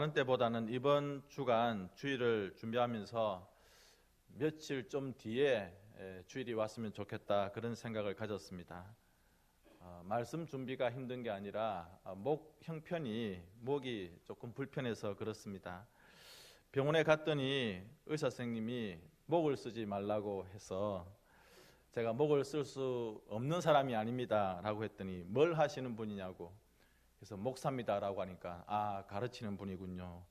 다른 때보다는 이번 주간 주일을 준비하면서 며칠 좀 뒤에 주일이 왔으면 좋겠다 그런 생각을 가졌습니다. 말씀 준비가 힘든 게 아니라 목 형편이 목이 조금 불편해서 그렇습니다. 병원에 갔더니 의사 선생님이 목을 쓰지 말라고 해서 제가 목을 쓸 수 없는 사람이 아닙니다 라고 했더니 뭘 하시는 분이냐고, 그래서 목사입니다 라고 하니까 가르치는 분이군요.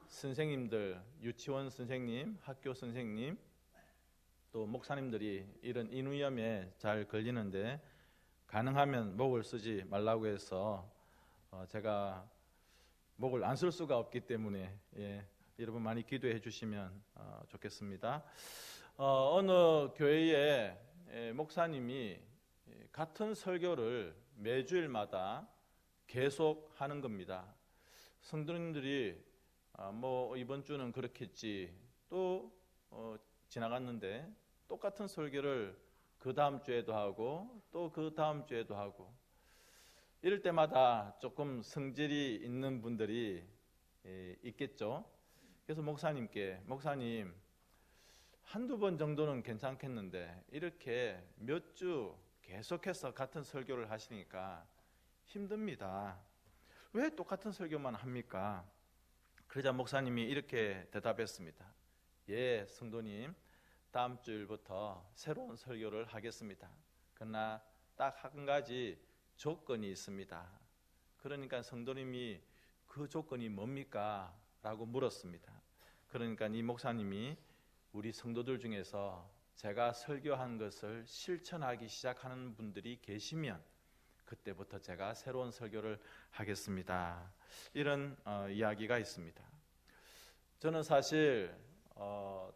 선생님들, 유치원 선생님, 학교 선생님, 또 목사님들이 이런 인후염에 잘 걸리는데 가능하면 목을 쓰지 말라고 해서 제가 목을 안 쓸 수가 없기 때문에 여러분 많이 기도해 주시면 좋겠습니다. 어느 교회에 목사님이 같은 설교를 매주일마다 계속 하는 겁니다. 성도님들이 이번 주는 그렇겠지, 또 지나갔는데 똑같은 설교를 그 다음 주에도 하고 또 그 다음 주에도 하고, 이럴 때마다 조금 성질이 있는 분들이 있겠죠. 그래서 목사님 한두 번 정도는 괜찮겠는데 이렇게 몇 주 계속해서 같은 설교를 하시니까 힘듭니다. 왜 똑같은 설교만 합니까? 그러자 목사님이 이렇게 대답했습니다. 예, 성도님, 다음 주일부터 새로운 설교를 하겠습니다. 그러나 딱 한 가지 조건이 있습니다. 그러니까 성도님이 그 조건이 뭡니까? 라고 물었습니다. 그러니까 이 목사님이 우리 성도들 중에서 제가 설교한 것을 실천하기 시작하는 분들이 계시면 그때부터 제가 새로운 설교를 하겠습니다. 이런 이야기가 있습니다. 저는 사실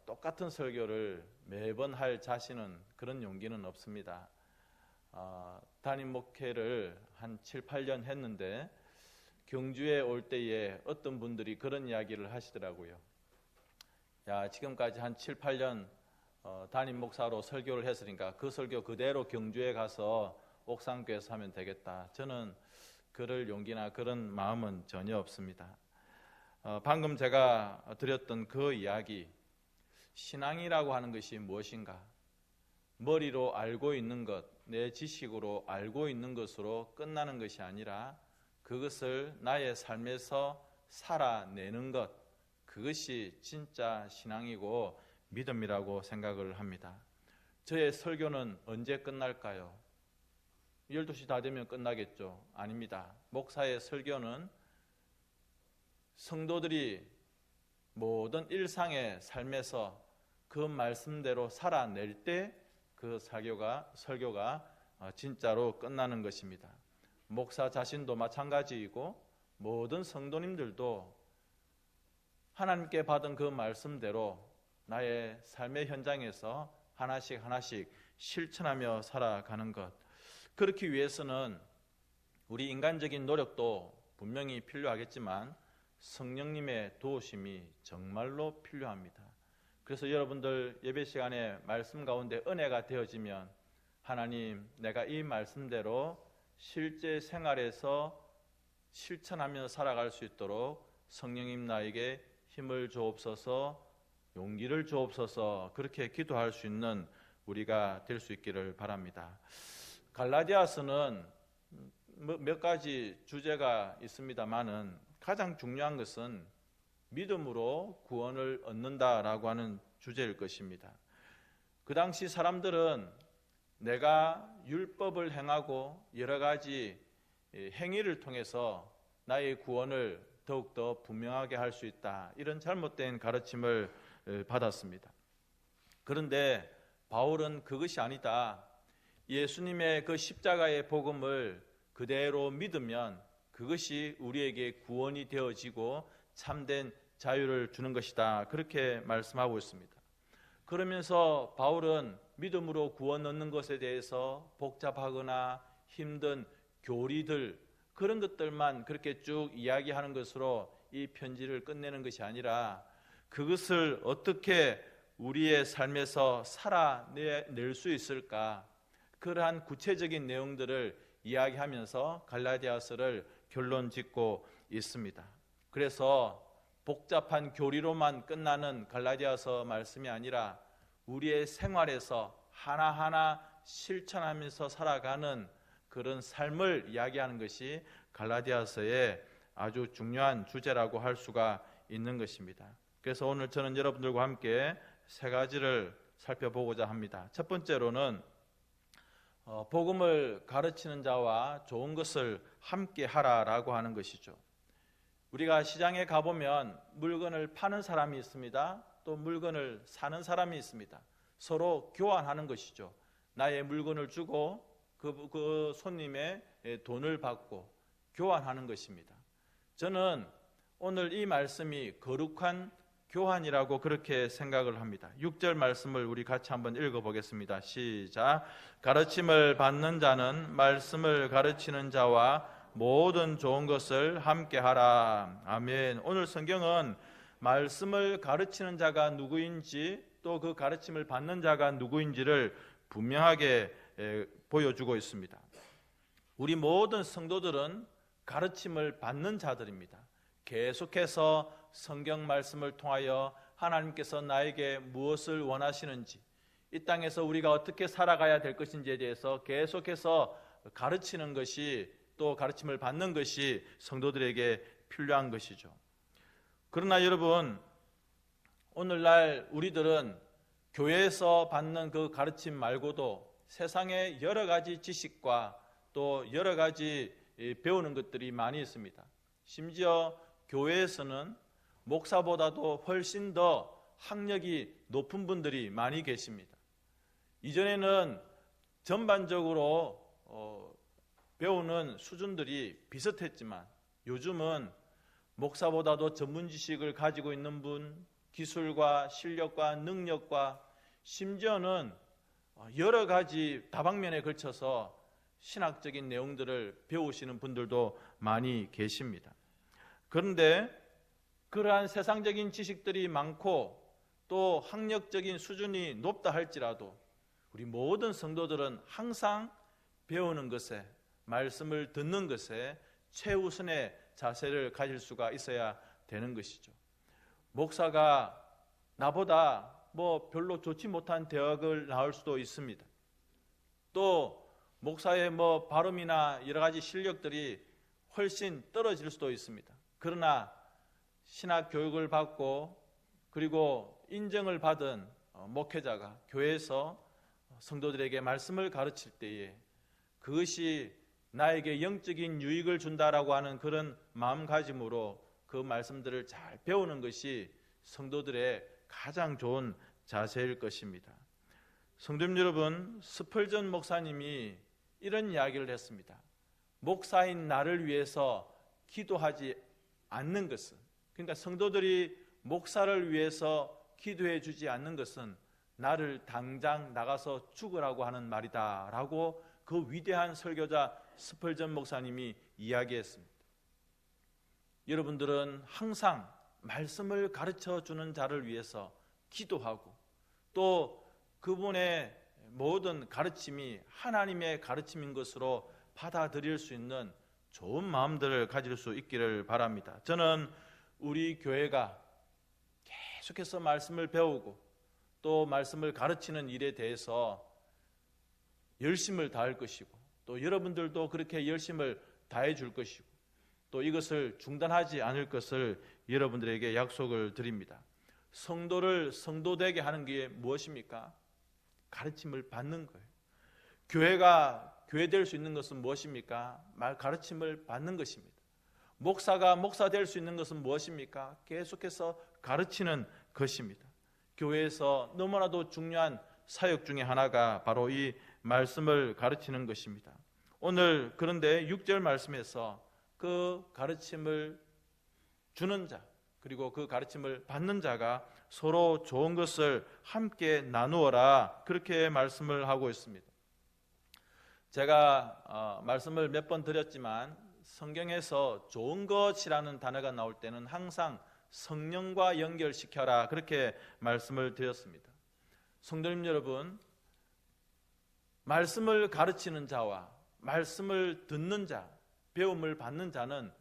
똑같은 설교를 매번 할 자신은, 그런 용기는 없습니다. 담임 목회를 한 7, 8년 했는데 경주에 올 때에 어떤 분들이 그런 이야기를 하시더라고요. 지금까지 한 7, 8년 담임 목사로 설교를 했으니까 그 설교 그대로 경주에 가서 옥상교회에서 하면 되겠다. 저는 그럴 용기나 그런 마음은 전혀 없습니다. 방금 제가 드렸던 그 이야기, 신앙이라고 하는 것이 무엇인가? 머리로 알고 있는 것, 내 지식으로 알고 있는 것으로 끝나는 것이 아니라 그것을 나의 삶에서 살아내는 것, 그것이 진짜 신앙이고 믿음이라고 생각을 합니다. 저의 설교는 언제 끝날까요? 12시 다 되면 끝나겠죠? 아닙니다. 목사의 설교는 성도들이 모든 일상의 삶에서 그 말씀대로 살아낼 때 그 설교가 진짜로 끝나는 것입니다. 목사 자신도 마찬가지이고 모든 성도님들도 하나님께 받은 그 말씀대로 나의 삶의 현장에서 하나씩 실천하며 살아가는 것, 그렇기 위해서는 우리 인간적인 노력도 분명히 필요하겠지만 성령님의 도우심이 정말로 필요합니다. 그래서 여러분들 예배 시간에 말씀 가운데 은혜가 되어지면 하나님, 내가 이 말씀대로 실제 생활에서 실천하며 살아갈 수 있도록 성령님 나에게 힘을 주옵소서, 용기를 주옵소서, 그렇게 기도할 수 있는 우리가 될 수 있기를 바랍니다. 갈라디아서는 몇 가지 주제가 있습니다만은 가장 중요한 것은 믿음으로 구원을 얻는다라고 하는 주제일 것입니다. 그 당시 사람들은 내가 율법을 행하고 여러 가지 행위를 통해서 나의 구원을 더욱더 분명하게 할 수 있다, 이런 잘못된 가르침을 받았습니다. 그런데 바울은 그것이 아니다. 예수님의 그 십자가의 복음을 그대로 믿으면 그것이 우리에게 구원이 되어지고 참된 자유를 주는 것이다, 그렇게 말씀하고 있습니다. 그러면서 바울은 믿음으로 구원 얻는 것에 대해서 복잡하거나 힘든 교리들, 그런 것들만 그렇게 쭉 이야기하는 것으로 이 편지를 끝내는 것이 아니라 그것을 어떻게 우리의 삶에서 살아낼 수 있을까, 그러한 구체적인 내용들을 이야기하면서 갈라디아서를 결론 짓고 있습니다. 그래서 복잡한 교리로만 끝나는 갈라디아서 말씀이 아니라 우리의 생활에서 하나하나 실천하면서 살아가는 그런 삶을 이야기하는 것이 갈라디아서의 아주 중요한 주제라고 할 수가 있는 것입니다. 그래서 오늘 저는 여러분들과 함께 세 가지를 살펴보고자 합니다. 첫 번째로는 복음을 가르치는 자와 좋은 것을 함께 하라라고 하는 것이죠. 우리가 시장에 가보면 물건을 파는 사람이 있습니다. 또 물건을 사는 사람이 있습니다. 서로 교환하는 것이죠. 나의 물건을 주고 그 손님의 돈을 받고 교환하는 것입니다. 저는 오늘 이 말씀이 거룩한 교환이라고 그렇게 생각을 합니다. 6절 말씀을 우리 같이 한번 읽어보겠습니다. 시작. 가르침을 받는 자는 말씀을 가르치는 자와 모든 좋은 것을 함께 하라. 아멘. 오늘 성경은 말씀을 가르치는 자가 누구인지 또 그 가르침을 받는 자가 누구인지를 분명하게 보여주고 있습니다. 우리 모든 성도들은 가르침을 받는 자들입니다. 계속해서 성경 말씀을 통하여 하나님께서 나에게 무엇을 원하시는지, 이 땅에서 우리가 어떻게 살아가야 될 것인지에 대해서 계속해서 가르치는 것이, 또 가르침을 받는 것이 성도들에게 필요한 것이죠. 그러나 여러분, 오늘날 우리들은 교회에서 받는 그 가르침 말고도 세상에 여러 가지 지식과 또 여러 가지 배우는 것들이 많이 있습니다. 심지어 교회에서는 목사보다도 훨씬 더 학력이 높은 분들이 많이 계십니다. 이전에는 전반적으로 배우는 수준들이 비슷했지만 요즘은 목사보다도 전문 지식을 가지고 있는 분, 기술과 실력과 능력과 심지어는 여러 가지 다방면에 걸쳐서 신학적인 내용들을 배우시는 분들도 많이 계십니다. 그런데 그러한 세상적인 지식들이 많고 또 학력적인 수준이 높다 할지라도 우리 모든 성도들은 항상 배우는 것에, 말씀을 듣는 것에 최우선의 자세를 가질 수가 있어야 되는 것이죠. 목사가 나보다 별로 좋지 못한 대학을 나올 수도 있습니다. 또 목사의 발음이나 여러 가지 실력들이 훨씬 떨어질 수도 있습니다. 그러나 신학 교육을 받고 그리고 인정을 받은 목회자가 교회에서 성도들에게 말씀을 가르칠 때에 그것이 나에게 영적인 유익을 준다라고 하는 그런 마음가짐으로 그 말씀들을 잘 배우는 것이 성도들의 가장 좋은 자세일 것입니다. 성도님 여러분, 스펄전 목사님이 이런 이야기를 했습니다. 목사인 나를 위해서 기도하지 않는 것은, 그러니까 성도들이 목사를 위해서 기도해 주지 않는 것은 나를 당장 나가서 죽으라고 하는 말이다 라고 그 위대한 설교자 스펄전 목사님이 이야기했습니다. 여러분들은 항상 말씀을 가르쳐 주는 자를 위해서 기도하고 또 그분의 모든 가르침이 하나님의 가르침인 것으로 받아들일 수 있는 좋은 마음들을 가질 수 있기를 바랍니다. 저는 우리 교회가 계속해서 말씀을 배우고 또 말씀을 가르치는 일에 대해서 열심을 다할 것이고 또 여러분들도 그렇게 열심을 다해 줄 것이고 또 이것을 중단하지 않을 것을 여러분들에게 약속을 드립니다. 성도를 성도되게 하는 게 무엇입니까? 가르침을 받는 거예요. 교회가 교회 될 수 있는 것은 무엇입니까? 가르침을 받는 것입니다. 목사가 목사 될 수 있는 것은 무엇입니까? 계속해서 가르치는 것입니다. 교회에서 너무나도 중요한 사역 중에 하나가 바로 이 말씀을 가르치는 것입니다. 오늘 그런데 6절 말씀에서 그 가르침을 주는 자 그리고 그 가르침을 받는 자가 서로 좋은 것을 함께 나누어라 그렇게 말씀을 하고 있습니다. 제가 말씀을 몇 번 드렸지만 성경에서 좋은 것이라는 단어가 나올 때는 항상 성령과 연결시켜라 그렇게 말씀을 드렸습니다. 성도님 여러분, 말씀을 가르치는 자와 말씀을 듣는 자, 배움을 받는 자는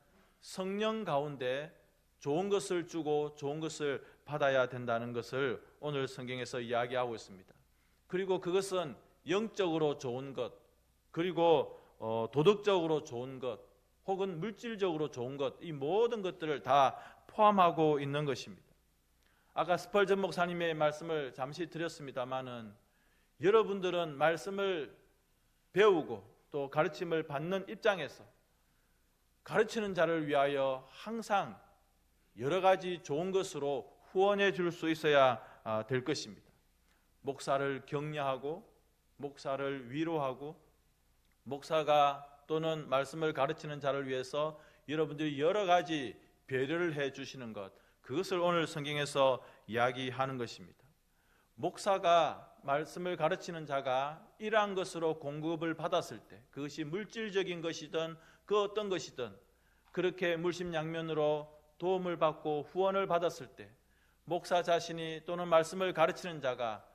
성령 가운데 좋은 것을 주고 좋은 것을 받아야 된다는 것을 오늘 성경에서 이야기하고 있습니다. 그리고 그것은 영적으로 좋은 것, 그리고 도덕적으로 좋은 것, 혹은 물질적으로 좋은 것, 이 모든 것들을 다 포함하고 있는 것입니다. 아까 스펄전 목사님의 말씀을 잠시 드렸습니다마는 여러분들은 말씀을 배우고 또 가르침을 받는 입장에서 가르치는 자를 위하여 항상 여러 가지 좋은 것으로 후원해 줄 수 있어야 될 것입니다. 목사를 격려하고 목사를 위로하고 목사가 또는 말씀을 가르치는 자를 위해서 여러분들이 여러 가지 배려를 해 주시는 것, 그것을 오늘 성경에서 이야기하는 것입니다. 목사가 말씀을 가르치는 자가 이러한 것으로 공급을 받았을 때, 그것이 물질적인 것이든 그 어떤 것이든 그렇게 물심양면으로 도움을 받고 후원을 받았을 때 목사 자신이 또는 말씀을 가르치는 자가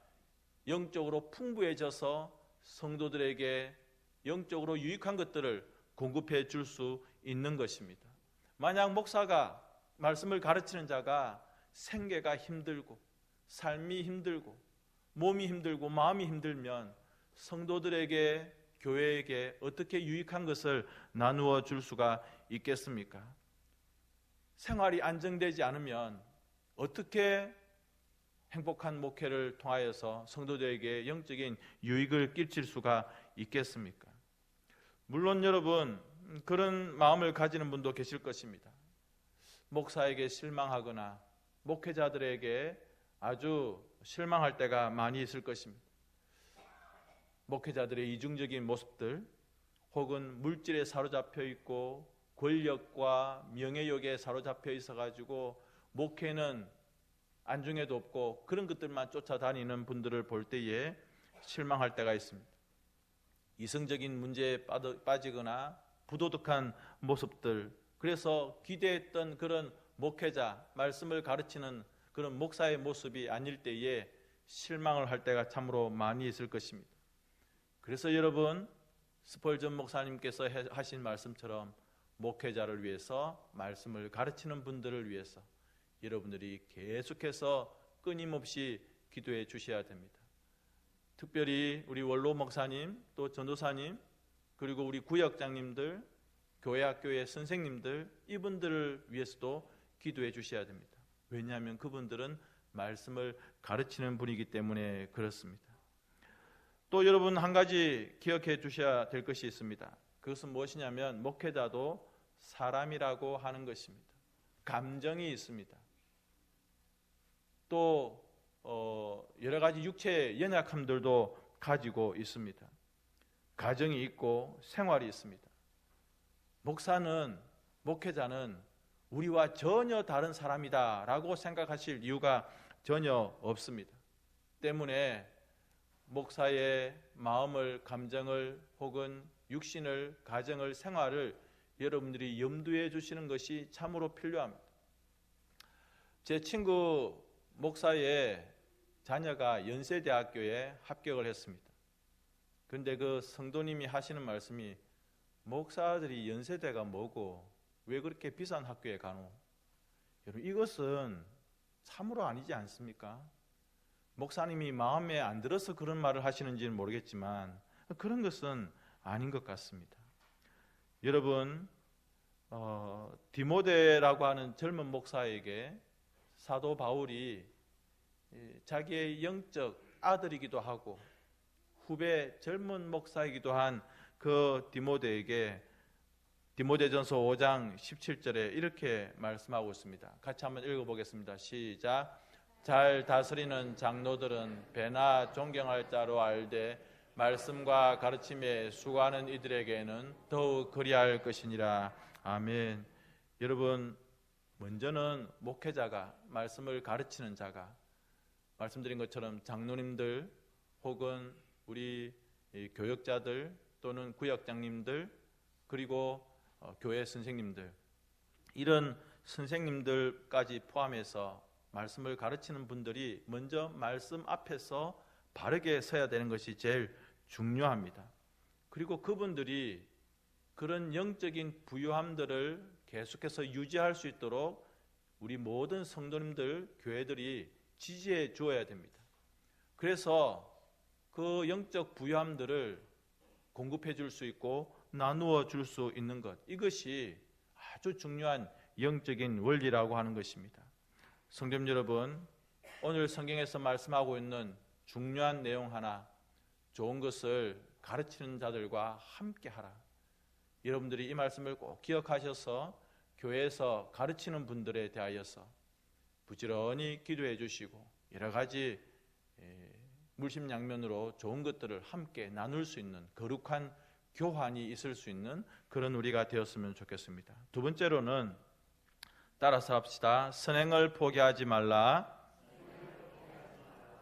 영적으로 풍부해져서 성도들에게 영적으로 유익한 것들을 공급해 줄 수 있는 것입니다. 만약 목사가 말씀을 가르치는 자가 생계가 힘들고 삶이 힘들고 몸이 힘들고 마음이 힘들면 성도들에게 교회에게 어떻게 유익한 것을 나누어 줄 수가 있겠습니까? 생활이 안정되지 않으면 어떻게 행복한 목회를 통하여서 성도들에게 영적인 유익을 끼칠 수가 있겠습니까? 물론 여러분 그런 마음을 가지는 분도 계실 것입니다. 목사에게 실망하거나 목회자들에게 아주 실망할 때가 많이 있을 것입니다. 목회자들의 이중적인 모습들 혹은 물질에 사로잡혀 있고 권력과 명예욕에 사로잡혀 있어가지고 목회는 안중에도 없고 그런 것들만 쫓아다니는 분들을 볼 때에 실망할 때가 있습니다. 이성적인 문제에 빠지거나 부도덕한 모습들, 그래서 기대했던 그런 목회자, 말씀을 가르치는 그런 목사의 모습이 아닐 때에 실망을 할 때가 참으로 많이 있을 것입니다. 그래서 여러분 스펄전 목사님께서 하신 말씀처럼 목회자를 위해서, 말씀을 가르치는 분들을 위해서 여러분들이 계속해서 끊임없이 기도해 주셔야 됩니다. 특별히 우리 원로 목사님, 또 전도사님, 그리고 우리 구역장님들, 교회 학교의 선생님들, 이분들을 위해서도 기도해 주셔야 됩니다. 왜냐하면 그분들은 말씀을 가르치는 분이기 때문에 그렇습니다. 또 여러분 한 가지 기억해 주셔야 될 것이 있습니다. 그것은 무엇이냐면 목회자도 사람이라고 하는 것입니다. 감정이 있습니다. 또 여러 가지 육체의 연약함들도 가지고 있습니다. 가정이 있고 생활이 있습니다. 목회자는 우리와 전혀 다른 사람이다라고 생각하실 이유가 전혀 없습니다. 때문에 목사의 마음을, 감정을 혹은 육신을, 가정을, 생활을 여러분들이 염두에 두시는 것이 참으로 필요합니다. 제 친구 목사의 자녀가 연세대학교에 합격을 했습니다. 그런데 그 성도님이 하시는 말씀이 목사들이 연세대가 뭐고 왜 그렇게 비싼 학교에 가노? 여러분 이것은 참으로 아니지 않습니까? 목사님이 마음에 안 들어서 그런 말을 하시는지는 모르겠지만 그런 것은 아닌 것 같습니다. 여러분 디모데라고 하는 젊은 목사에게 사도 바울이 자기의 영적 아들이기도 하고 후배 젊은 목사이기도 한 그 디모데에게 디모데전서 5장 17절에 이렇게 말씀하고 있습니다. 같이 한번 읽어보겠습니다. 시작. 잘 다스리는 장로들은 배나 존경할 자로 알되 말씀과 가르침에 수고하는 이들에게는 더욱 그리할 것이니라. 아멘. 여러분 먼저는 목회자가, 말씀을 가르치는 자가, 말씀드린 것처럼 장로님들 혹은 우리 교역자들 또는 구역장님들 그리고 교회 선생님들, 이런 선생님들까지 포함해서 말씀을 가르치는 분들이 먼저 말씀 앞에서 바르게 서야 되는 것이 제일 중요합니다. 그리고 그분들이 그런 영적인 부유함들을 계속해서 유지할 수 있도록 우리 모든 성도님들, 교회들이 지지해 주어야 됩니다. 그래서 그 영적 부유함들을 공급해 줄 수 있고 나누어 줄 수 있는 것, 이것이 아주 중요한 영적인 원리라고 하는 것입니다. 성도님 여러분, 오늘 성경에서 말씀하고 있는 중요한 내용 하나, 좋은 것을 가르치는 자들과 함께 하라. 여러분들이 이 말씀을 꼭 기억하셔서 교회에서 가르치는 분들에 대하여서 부지런히 기도해 주시고 여러 가지 물심양면으로 좋은 것들을 함께 나눌 수 있는 거룩한 교환이 있을 수 있는 그런 우리가 되었으면 좋겠습니다. 두 번째로는 따라서 합시다. 선행을 포기하지 말라.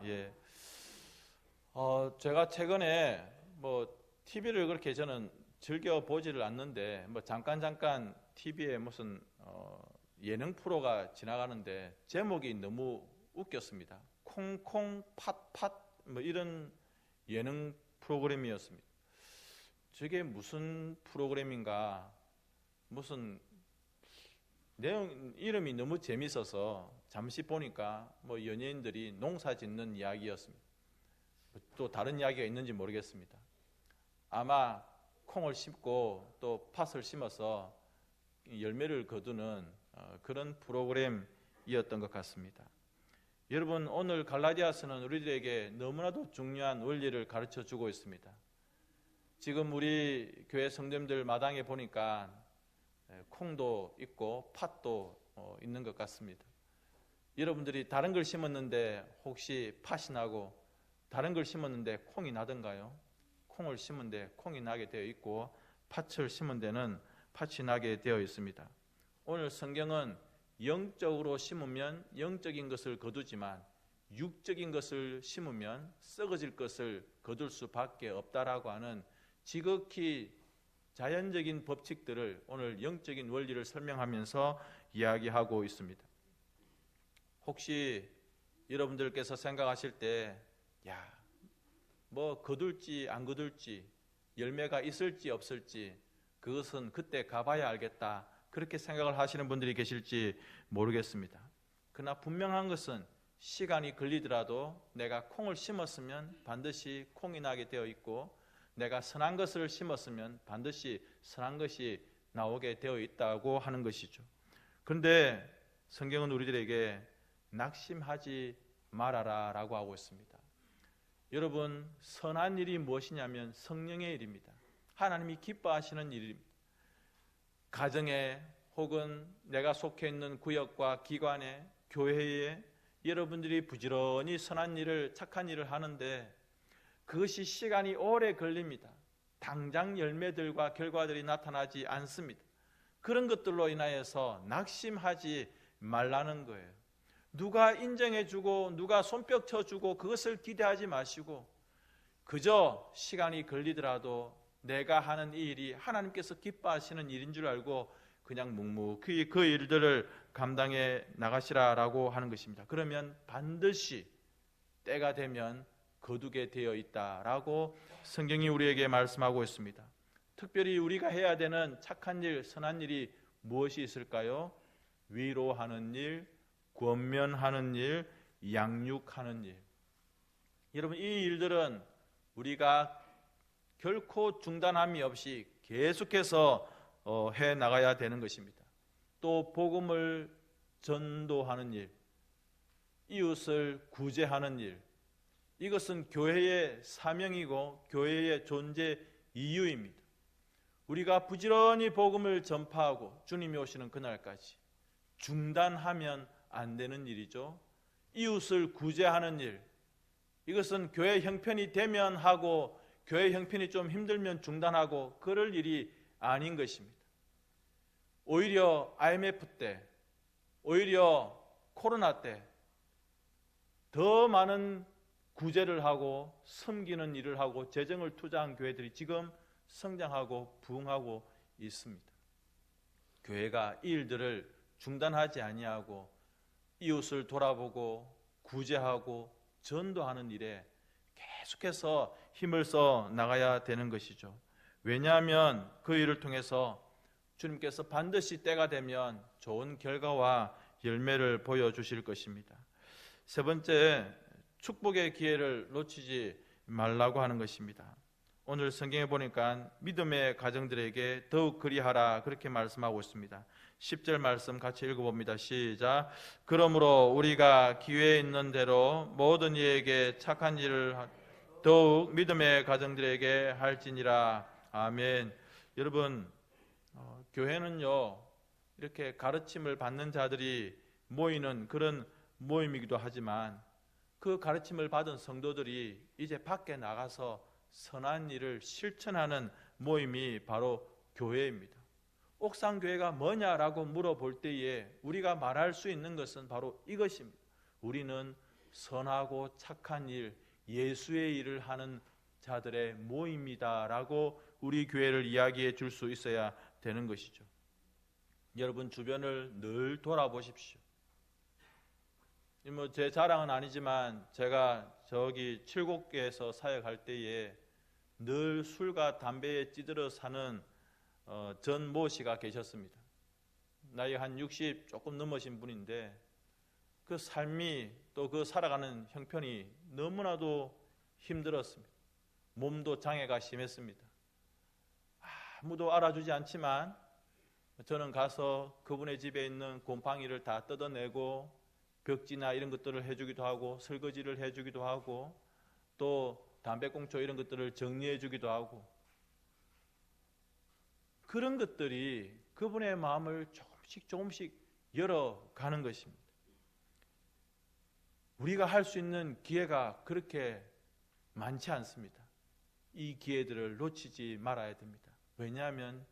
예. 제가 최근에 TV를 그렇게 저는 즐겨 보지를 않는데 잠깐 TV에 무슨 예능 프로가 지나가는데 제목이 너무 웃겼습니다. 콩콩 팥팥 이런 예능 프로그램이었습니다. 저게 무슨 프로그램인가, 무슨 내용 이름이 너무 재밌어서 잠시 보니까 연예인들이 농사 짓는 이야기였습니다. 또 다른 이야기가 있는지 모르겠습니다. 아마 콩을 심고 또 팥을 심어서 열매를 거두는 그런 프로그램이었던 것 같습니다. 여러분, 오늘 갈라디아서는 우리들에게 너무나도 중요한 원리를 가르쳐 주고 있습니다. 지금 우리 교회 성도님들 마당에 보니까 콩도 있고 팥도 있는 것 같습니다. 여러분들이 다른 걸 심었는데 혹시 팥이 나고 다른 걸 심었는데 콩이 나던가요? 콩을 심은 데 콩이 나게 되어 있고 팥을 심은 데는 팥이 나게 되어 있습니다. 오늘 성경은 영적으로 심으면 영적인 것을 거두지만 육적인 것을 심으면 썩어질 것을 거둘 수밖에 없다라고 하는 지극히 자연적인 법칙들을 오늘 영적인 원리를 설명하면서 이야기하고 있습니다. 혹시 여러분들께서 생각하실 때 거둘지 안 거둘지, 열매가 있을지 없을지 그것은 그때 가봐야 알겠다, 그렇게 생각을 하시는 분들이 계실지 모르겠습니다. 그러나 분명한 것은 시간이 걸리더라도 내가 콩을 심었으면 반드시 콩이 나게 되어 있고 내가 선한 것을 심었으면 반드시 선한 것이 나오게 되어 있다고 하는 것이죠. 그런데 성경은 우리들에게 낙심하지 말아라 라고 하고 있습니다. 여러분, 선한 일이 무엇이냐면 성령의 일입니다. 하나님이 기뻐하시는 일입니다. 가정에 혹은 내가 속해 있는 구역과 기관에, 교회에 여러분들이 부지런히 선한 일을, 착한 일을 하는데 그것이 시간이 오래 걸립니다. 당장 열매들과 결과들이 나타나지 않습니다. 그런 것들로 인하여서 낙심하지 말라는 거예요. 누가 인정해주고 누가 손뼉 쳐주고 그것을 기대하지 마시고 그저 시간이 걸리더라도 내가 하는 이 일이 하나님께서 기뻐하시는 일인 줄 알고 그냥 묵묵히 그 일들을 감당해 나가시라라고 하는 것입니다. 그러면 반드시 때가 되면 거두게 되어 있다라고 성경이 우리에게 말씀하고 있습니다. 특별히 우리가 해야 되는 착한 일, 선한 일이 무엇이 있을까요? 위로하는 일, 권면하는 일, 양육하는 일. 여러분, 이 일들은 우리가 결코 중단함이 없이 계속해서 해 나가야 되는 것입니다. 또 복음을 전도하는 일, 이웃을 구제하는 일, 이것은 교회의 사명이고 교회의 존재 이유입니다. 우리가 부지런히 복음을 전파하고 주님이 오시는 그날까지 중단하면 안 되는 일이죠. 이웃을 구제하는 일, 이것은 교회 형편이 되면 하고 교회 형편이 좀 힘들면 중단하고 그럴 일이 아닌 것입니다. 오히려 IMF 때, 오히려 코로나 때 더 많은 구제를 하고 섬기는 일을 하고 재정을 투자한 교회들이 지금 성장하고 부흥하고 있습니다. 교회가 이 일들을 중단하지 아니하고 이웃을 돌아보고 구제하고 전도하는 일에 계속해서 힘을 써 나가야 되는 것이죠. 왜냐하면 그 일을 통해서 주님께서 반드시 때가 되면 좋은 결과와 열매를 보여주실 것입니다. 세 번째, 축복의 기회를 놓치지 말라고 하는 것입니다. 오늘 성경에 보니까 믿음의 가정들에게 더욱 그리하라 그렇게 말씀하고 있습니다. 10절 말씀 같이 읽어봅니다. 시작. 그러므로 우리가 기회 있는 대로 모든 이에게 착한 일을 더욱 믿음의 가정들에게 할지니라. 아멘. 여러분, 교회는요 이렇게 가르침을 받는 자들이 모이는 그런 모임이기도 하지만 그 가르침을 받은 성도들이 이제 밖에 나가서 선한 일을 실천하는 모임이 바로 교회입니다. 옥상교회가 뭐냐라고 물어볼 때에 우리가 말할 수 있는 것은 바로 이것입니다. 우리는 선하고 착한 일, 예수의 일을 하는 자들의 모임이다라고 우리 교회를 이야기해 줄 수 있어야 되는 것이죠. 여러분 주변을 늘 돌아보십시오. 제 자랑은 아니지만 제가 저기 칠곡교에서 사역할 때에 늘 술과 담배에 찌들어 사는 전 모 씨가 계셨습니다. 나이 한 60 조금 넘으신 분인데 그 삶이 또 그 살아가는 형편이 너무나도 힘들었습니다. 몸도 장애가 심했습니다. 아무도 알아주지 않지만 저는 가서 그분의 집에 있는 곰팡이를 다 뜯어내고 벽지나 이런 것들을 해주기도 하고 설거지를 해주기도 하고 또 담배꽁초 이런 것들을 정리해주기도 하고 그런 것들이 그분의 마음을 조금씩 열어가는 것입니다. 우리가 할 수 있는 기회가 그렇게 많지 않습니다. 이 기회들을 놓치지 말아야 됩니다. 왜냐하면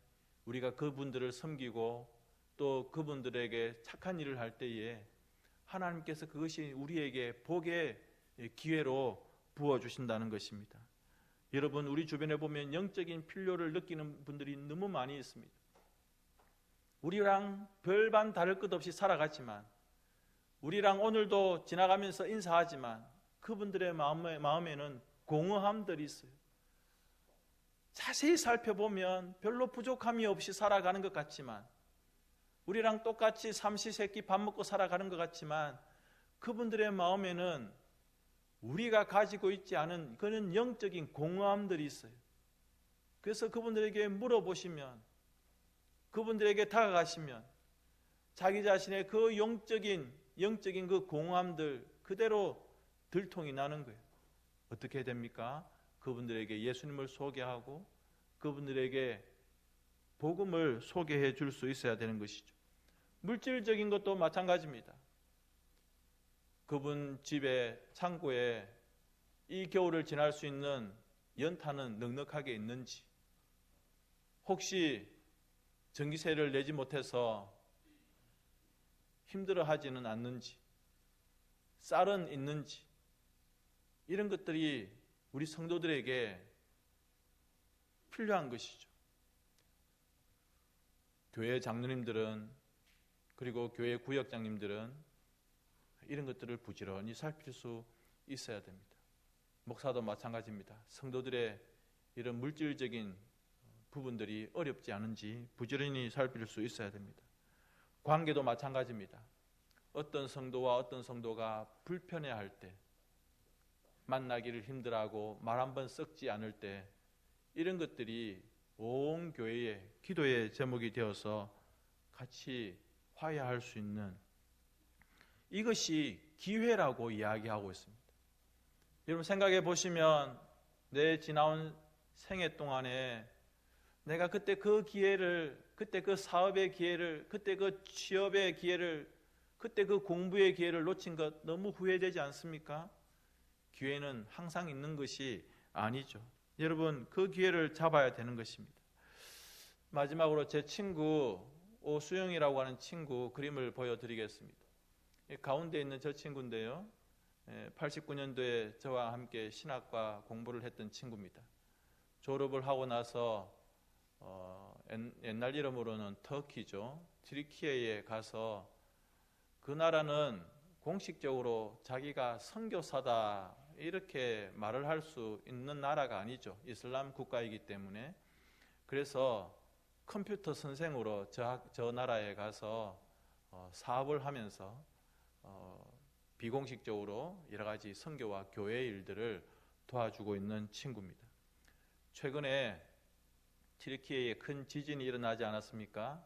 우리가 그분들을 섬기고 또 그분들에게 착한 일을 할 때에 하나님께서 그것이 우리에게 복의 기회로 부어주신다는 것입니다. 여러분 우리 주변에 보면 영적인 필요를 느끼는 분들이 너무 많이 있습니다. 우리랑 별반 다를 것 없이 살아갔지만 우리랑 오늘도 지나가면서 인사하지만 그분들의 마음에는 공허함들이 있어요. 자세히 살펴보면 별로 부족함이 없이 살아가는 것 같지만 우리랑 똑같이 삼시세끼 밥 먹고 살아가는 것 같지만 그분들의 마음에는 우리가 가지고 있지 않은 그런 영적인 공허함들이 있어요. 그래서 그분들에게 물어보시면 그분들에게 다가가시면 자기 자신의 그 영적인 그 공허함들 그대로 들통이 나는 거예요. 어떻게 됩니까? 그분들에게 예수님을 소개하고 그분들에게 복음을 소개해 줄 수 있어야 되는 것이죠. 물질적인 것도 마찬가지입니다. 그분 집에 창고에 이 겨울을 지날 수 있는 연탄은 넉넉하게 있는지, 혹시 전기세를 내지 못해서 힘들어하지는 않는지, 쌀은 있는지, 이런 것들이 우리 성도들에게 필요한 것이죠. 교회 장로님들은 그리고 교회 구역장님들은 이런 것들을 부지런히 살필 수 있어야 됩니다. 목사도 마찬가지입니다. 성도들의 이런 물질적인 부분들이 어렵지 않은지 부지런히 살필 수 있어야 됩니다. 관계도 마찬가지입니다. 어떤 성도와 어떤 성도가 불편해할 때, 만나기를 힘들어하고 말 한 번 썩지 않을 때, 이런 것들이 온 교회의 기도의 제목이 되어서 같이 화해할 수 있는, 이것이 기회라고 이야기하고 있습니다. 여러분 생각해 보시면 내 지나온 생애 동안에 내가 그때 그 기회를, 그때 그 사업의 기회를, 그때 그 취업의 기회를, 그때 그 공부의 기회를 놓친 것 너무 후회되지 않습니까? 기회는 항상 있는 것이 아니죠. 여러분 그 기회를 잡아야 되는 것입니다. 마지막으로 제 친구 오수영이라고 하는 친구 그림을 보여드리겠습니다. 가운데 있는 저 친구인데요, 89년도에 저와 함께 신학과 공부를 했던 친구입니다. 졸업을 하고 나서 옛날 이름으로는 터키죠. 트리키예에 가서 그 나라는 공식적으로 자기가 선교사다 이렇게 말을 할 수 있는 나라가 아니죠. 이슬람 국가이기 때문에. 그래서 컴퓨터 선생으로 저 나라에 가서 사업을 하면서 비공식적으로 여러 가지 선교와 교회 일들을 도와주고 있는 친구입니다. 최근에 튀르키예에 큰 지진이 일어나지 않았습니까?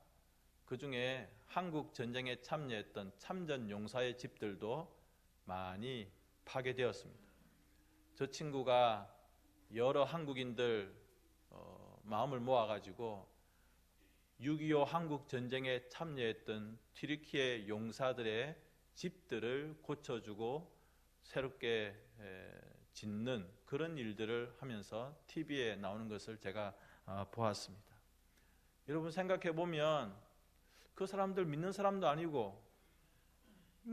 그 중에 한국 전쟁에 참여했던 참전 용사의 집들도 많이 파괴되었습니다. 저 친구가 여러 한국인들 마음을 모아가지고 6.25 한국 전쟁에 참여했던 튀르키예 용사들의 집들을 고쳐주고 새롭게 짓는 그런 일들을 하면서 TV에 나오는 것을 제가 보았습니다. 여러분 생각해 보면 그 사람들 믿는 사람도 아니고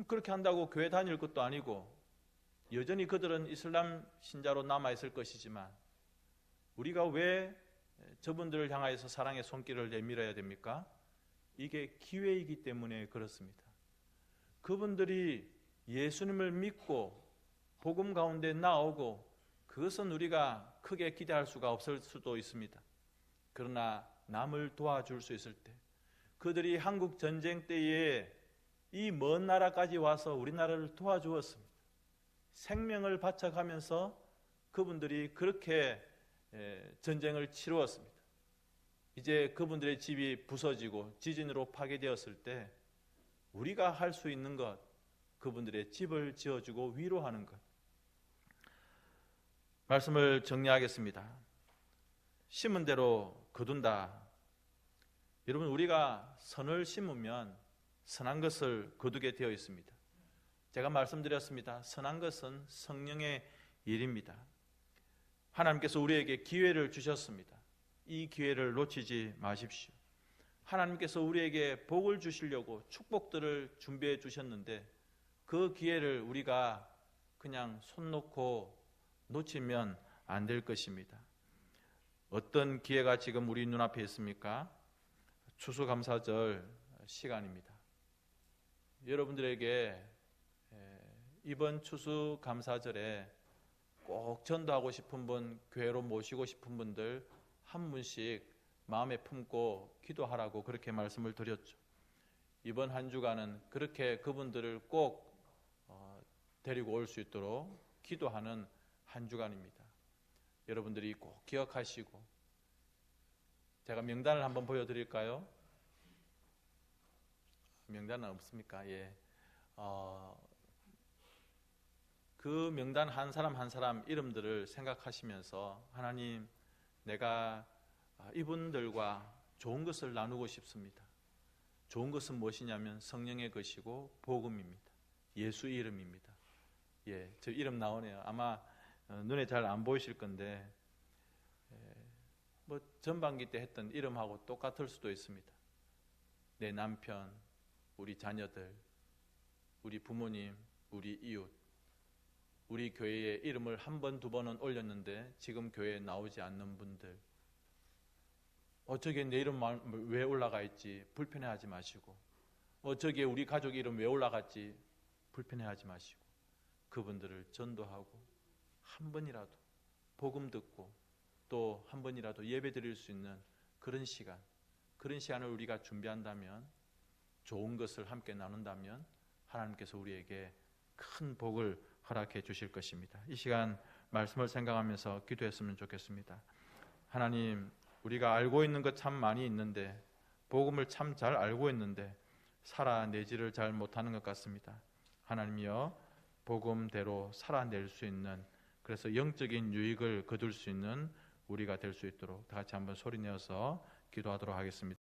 그렇게 한다고 교회 다닐 것도 아니고 여전히 그들은 이슬람 신자로 남아있을 것이지만 우리가 왜 저분들을 향하여서 사랑의 손길을 내밀어야 됩니까? 이게 기회이기 때문에 그렇습니다. 그분들이 예수님을 믿고 복음 가운데 나오고 그것은 우리가 크게 기대할 수가 없을 수도 있습니다. 그러나 남을 도와줄 수 있을 때 그들이 한국 전쟁 때에 이 먼 나라까지 와서 우리나라를 도와주었습니다. 생명을 바쳐가면서 그분들이 그렇게 전쟁을 치루었습니다. 이제 그분들의 집이 부서지고 지진으로 파괴되었을 때 우리가 할 수 있는 것, 그분들의 집을 지어주고 위로하는 것. 말씀을 정리하겠습니다. 심은 대로 거둔다. 여러분 우리가 선을 심으면 선한 것을 거두게 되어 있습니다. 제가 말씀드렸습니다. 선한 것은 성령의 일입니다. 하나님께서 우리에게 기회를 주셨습니다. 이 기회를 놓치지 마십시오. 하나님께서 우리에게 복을 주시려고 축복들을 준비해 주셨는데 그 기회를 우리가 그냥 손 놓고 놓치면 안 될 것입니다. 어떤 기회가 지금 우리 눈앞에 있습니까? 추수감사절 시간입니다. 여러분들에게 이번 추수감사절에 꼭 전도하고 싶은 분, 교회로 모시고 싶은 분들 한 분씩 마음에 품고 기도하라고 그렇게 말씀을 드렸죠. 이번 한 주간은 그렇게 그분들을 꼭 데리고 올 수 있도록 기도하는 한 주간입니다. 여러분들이 꼭 기억하시고, 제가 명단을 한번 보여드릴까요? 명단은 없습니까? 예. 그 명단 한 사람 한 사람 이름들을 생각하시면서 하나님, 내가 이분들과 좋은 것을 나누고 싶습니다. 좋은 것은 무엇이냐면 성령의 것이고 복음입니다. 예수 이름입니다. 예, 저 이름 나오네요. 아마 눈에 잘 안 보이실 건데 뭐 전반기 때 했던 이름하고 똑같을 수도 있습니다. 내 남편, 우리 자녀들, 우리 부모님, 우리 이웃, 우리 교회에 이름을 한 번, 두 번은 올렸는데 지금 교회에 나오지 않는 분들, 저기에 내 이름 왜 올라가 있지? 불편해하지 마시고, 저기에 우리 가족 이름 왜 올라갔지? 불편해하지 마시고, 그분들을 전도하고 한 번이라도 복음 듣고 또 한 번이라도 예배 드릴 수 있는 그런 시간을 우리가 준비한다면, 좋은 것을 함께 나눈다면 하나님께서 우리에게 큰 복을 허락해 주실 것입니다. 이 시간 말씀을 생각하면서 기도했으면 좋겠습니다. 하나님, 우리가 알고 있는 것 참 많이 있는데, 복음을 참 잘 알고 있는데 살아내지를 잘 못하는 것 같습니다. 하나님이여, 복음대로 살아낼 수 있는, 그래서 영적인 유익을 거둘 수 있는 우리가 될 수 있도록 다 같이 한번 소리내어서 기도하도록 하겠습니다.